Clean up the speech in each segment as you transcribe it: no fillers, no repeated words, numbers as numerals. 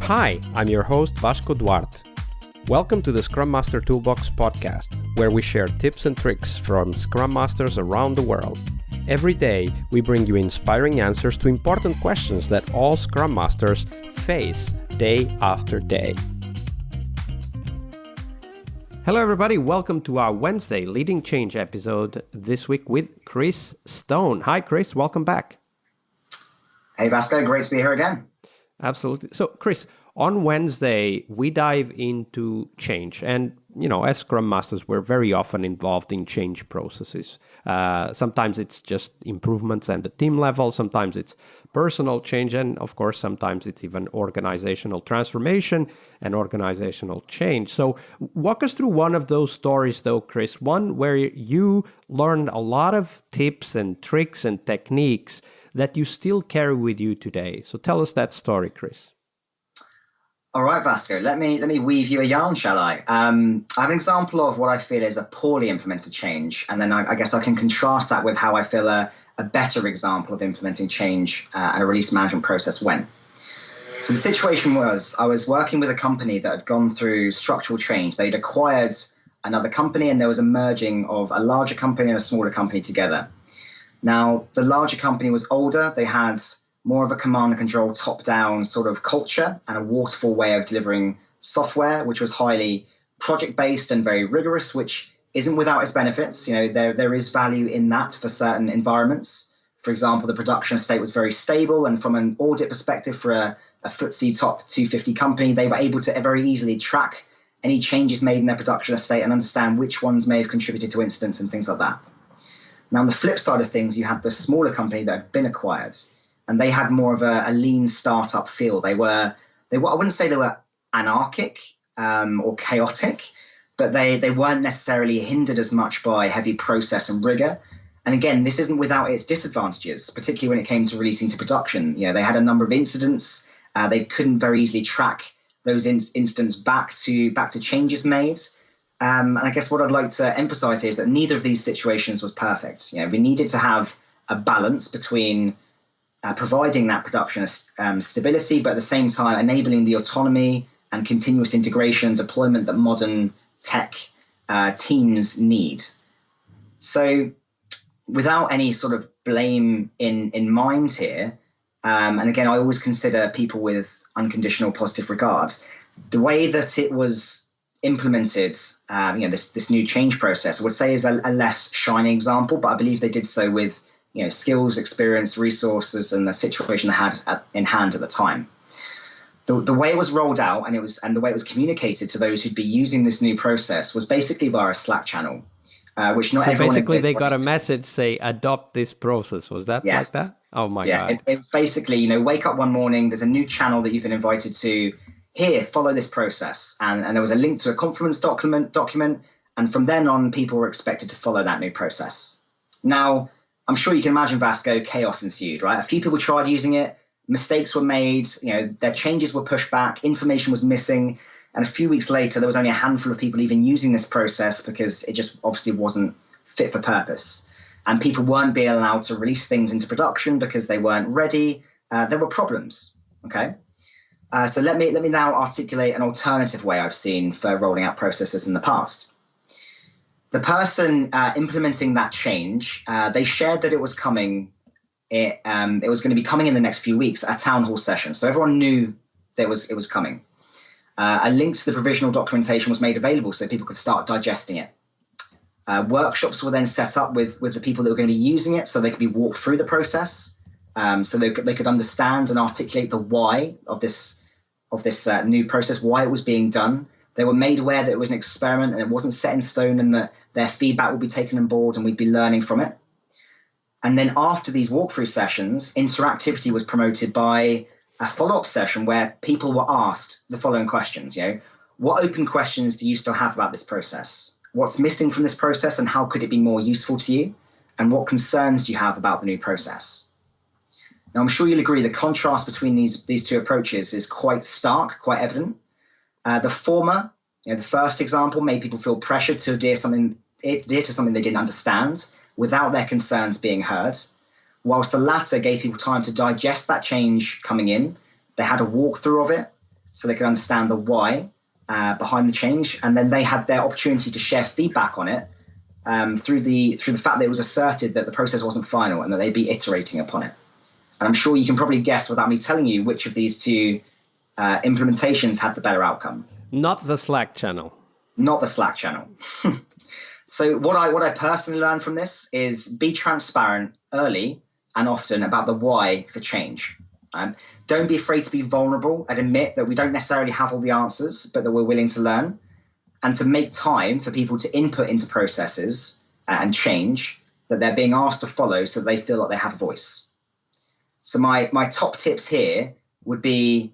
Hi, I'm your host Vasco Duarte. Welcome to the Scrum Master Toolbox podcast, where we share tips and tricks from Scrum Masters around the world. Every day, we bring you inspiring answers to important questions that all Scrum Masters face day after day. Hello everybody, welcome to our Wednesday Leading Change episode this week with Chris Stone. Hi Chris, welcome back. Hey Vasco, great to be here again. Absolutely. So Chris, on Wednesday, we dive into change. And, as Scrum Masters, we're very often involved in change processes. Sometimes it's just improvements at the team level. Sometimes it's personal change. And, of course, sometimes it's even organizational transformation and organizational change. So walk us through one of those stories, though, Chris. One where you learned a lot of tips and tricks and techniques that you still carry with you today. So tell us that story, Chris. All right, Vasco, let me weave you a yarn, shall I? I have an example of what I feel is a poorly implemented change, and then I guess I can contrast that with how I feel a better example of implementing change and a release management process went. So the situation was, I was working with a company that had gone through structural change. They'd acquired another company, and there was a merging of a larger company and a smaller company together. Now, the larger company was older. They had more of a command and control top-down sort of culture and a waterfall way of delivering software, which was highly project-based and very rigorous, which isn't without its benefits. There is value in that for certain environments. For example, the production estate was very stable, and from an audit perspective for a FTSE top 250 company, they were able to very easily track any changes made in their production estate and understand which ones may have contributed to incidents and things like that. Now, on the flip side of things, you had the smaller company that had been acquired, and they had more of a lean startup feel. They were I wouldn't say they were anarchic or chaotic, but they weren't necessarily hindered as much by heavy process and rigor. And again, this isn't without its disadvantages, particularly when it came to releasing to production. They had a number of incidents. They couldn't very easily track those incidents back to changes made. And I guess what I'd like to emphasize here is that neither of these situations was perfect. We needed to have a balance between providing that production stability, but at the same time enabling the autonomy and continuous integration and deployment that modern tech teams need. So without any sort of blame in mind here, and again, I always consider people with unconditional positive regard, the way that it was implemented, this new change process, I would say is a less shining example, but I believe they did so with skills, experience, resources, and the situation they had in hand at the time. The way it was rolled out and the way it was communicated to those who'd be using this new process was basically via a Slack channel, which not so everyone. Basically, they got a message say, "Adopt this process." Was that yes. like that? Oh my God! It was basically, wake up one morning. There's a new channel that you've been invited to. Here, follow this process, and there was a link to a Confluence document, and from then on, people were expected to follow that new process. Now, I'm sure you can imagine, Vasco, chaos ensued, right? A few people tried using it, mistakes were made, their changes were pushed back, information was missing, and a few weeks later, there was only a handful of people even using this process because it just obviously wasn't fit for purpose. And people weren't being allowed to release things into production because they weren't ready. There were problems, okay? So let me now articulate an alternative way I've seen for rolling out processes in the past. The person implementing that change, they shared that it was coming. It was going to be coming in the next few weeks, a town hall session. So everyone knew that it was coming. A link to the provisional documentation was made available so people could start digesting it. Workshops were then set up with the people that were going to be using it so they could be walked through the process, so they could understand and articulate the why of this new process, why it was being done. They were made aware that it was an experiment and it wasn't set in stone, and that their feedback would be taken on board and we'd be learning from it. And then after these walkthrough sessions, interactivity was promoted by a follow-up session where people were asked the following questions. What open questions do you still have about this process? What's missing from this process and how could it be more useful to you? And what concerns do you have about the new process? Now, I'm sure you'll agree the contrast between these two approaches is quite stark, quite evident. The former, the first example, made people feel pressured to adhere to something they didn't understand without their concerns being heard, whilst the latter gave people time to digest that change coming in. They had a walkthrough of it, so they could understand the why behind the change, and then they had their opportunity to share feedback on it through the fact that it was asserted that the process wasn't final and that they'd be iterating upon it. And I'm sure you can probably guess without me telling you which of these two implementations had the better outcome. Not the Slack channel. Not the Slack channel. So what I personally learned from this is be transparent early and often about the why for change. Don't be afraid to be vulnerable and admit that we don't necessarily have all the answers, but that we're willing to learn, and to make time for people to input into processes and change that they're being asked to follow so that they feel like they have a voice. So my top tips here would be,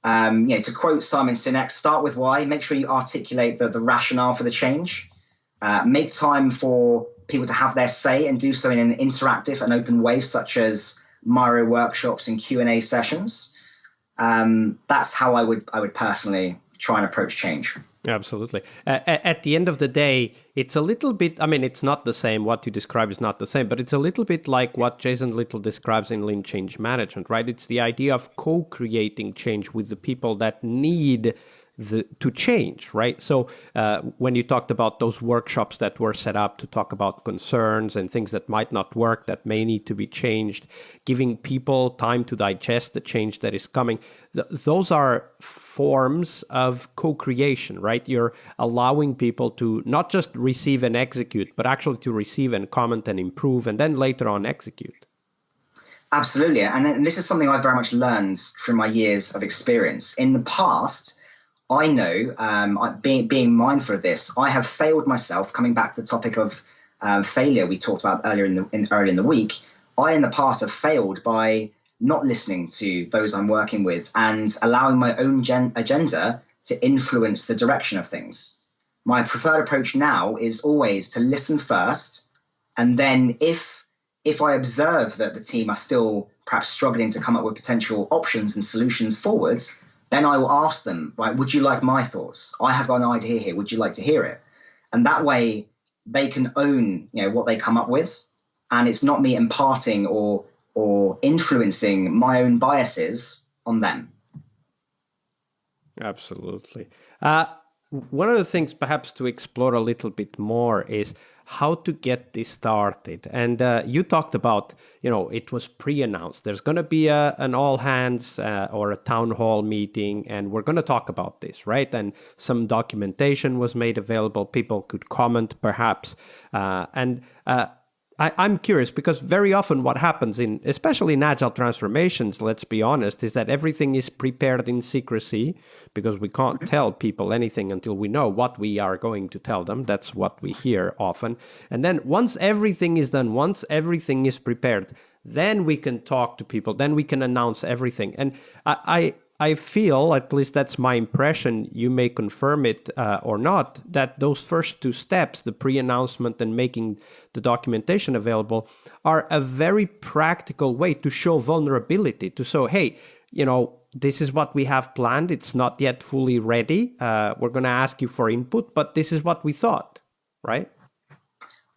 to quote Simon Sinek, start with why, make sure you articulate the rationale for the change, make time for people to have their say and do so in an interactive and open way, such as Miro workshops and Q&A sessions. That's how I would personally try and approach change. Absolutely. At the end of the day, it's a little bit, it's not the same. What you describe is not the same, but it's a little bit like what Jason Little describes in Lean Change Management, right? It's the idea of co-creating change with the people that need to change, right? So when you talked about those workshops that were set up to talk about concerns and things that might not work, that may need to be changed, giving people time to digest the change that is coming, those are forms of co-creation, right? You're allowing people to not just receive and execute, but actually to receive and comment and improve, and then later on execute. Absolutely. And this is something I've very much learned from my years of experience. In the past, I know, being mindful of this, I have failed myself. Coming back to the topic of failure we talked about earlier in the week, I in the past have failed by not listening to those I'm working with and allowing my own agenda to influence the direction of things. My preferred approach now is always to listen first, and then if I observe that the team are still perhaps struggling to come up with potential options and solutions forwards, then I will ask them, right, would you like my thoughts? I have got an idea here. Would you like to hear it? And that way they can own, what they come up with. And it's not me imparting or influencing my own biases on them. Absolutely. One of the things perhaps to explore a little bit more is how to get this started. And you talked about, it was pre-announced. There's going to be an all hands or a town hall meeting, and we're going to talk about this, right? And some documentation was made available. People could comment perhaps. I'm curious because very often what happens especially in Agile transformations, let's be honest, is that everything is prepared in secrecy because we can't tell people anything until we know what we are going to tell them. That's what we hear often. And then once everything is done, once everything is prepared, then we can talk to people, then we can announce everything. And I feel, at least that's my impression, you may confirm it or not, that those first two steps, the pre-announcement and making the documentation available, are a very practical way to show vulnerability, to show, hey, this is what we have planned. It's not yet fully ready. We're going to ask you for input, but this is what we thought, right?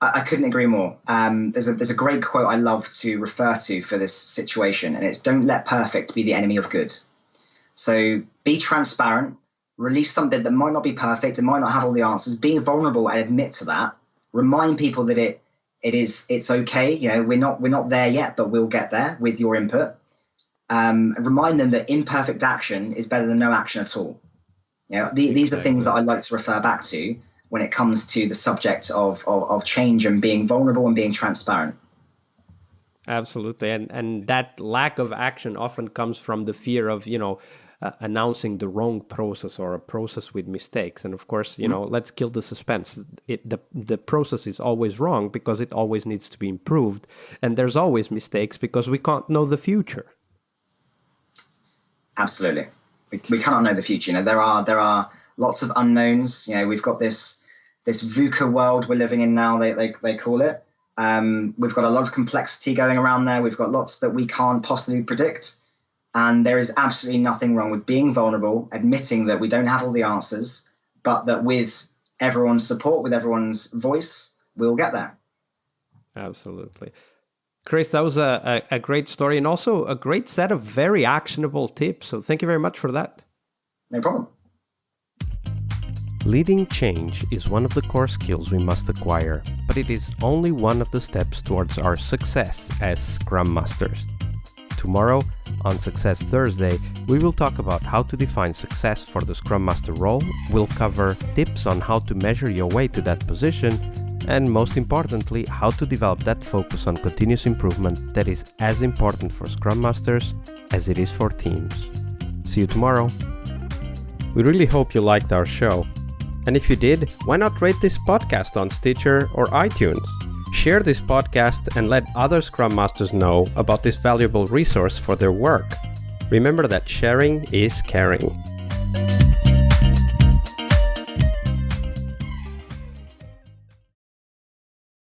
I couldn't agree more. There's a great quote I love to refer to for this situation, and it's don't let perfect be the enemy of good. So be transparent, release something that might not be perfect, it might not have all the answers, being vulnerable and admit to that, remind people that it's okay. We're not there yet, but we'll get there with your input. Remind them that imperfect action is better than no action at all. These are things that I like to refer back to when it comes to the subject of change and being vulnerable and being transparent. Absolutely. And that lack of action often comes from the fear of, announcing the wrong process or a process with mistakes. And of course, let's kill the suspense. The process is always wrong because it always needs to be improved. And there's always mistakes because we can't know the future. Absolutely. We cannot know the future. There are lots of unknowns. We've got this VUCA world we're living in now, they call it. We've got a lot of complexity going around there. We've got lots that we can't possibly predict. And there is absolutely nothing wrong with being vulnerable, admitting that we don't have all the answers, but that with everyone's support, with everyone's voice, we'll get there. Absolutely. Chris, that was a great story and also a great set of very actionable tips. So thank you very much for that. No problem. Leading change is one of the core skills we must acquire, but it is only one of the steps towards our success as Scrum Masters. Tomorrow, on Success Thursday, we will talk about how to define success for the Scrum Master role, we'll cover tips on how to measure your way to that position, and most importantly, how to develop that focus on continuous improvement that is as important for Scrum Masters as it is for teams. See you tomorrow. We really hope you liked our show. And if you did, why not rate this podcast on Stitcher or iTunes? Share this podcast and let other Scrum Masters know about this valuable resource for their work. Remember that sharing is caring.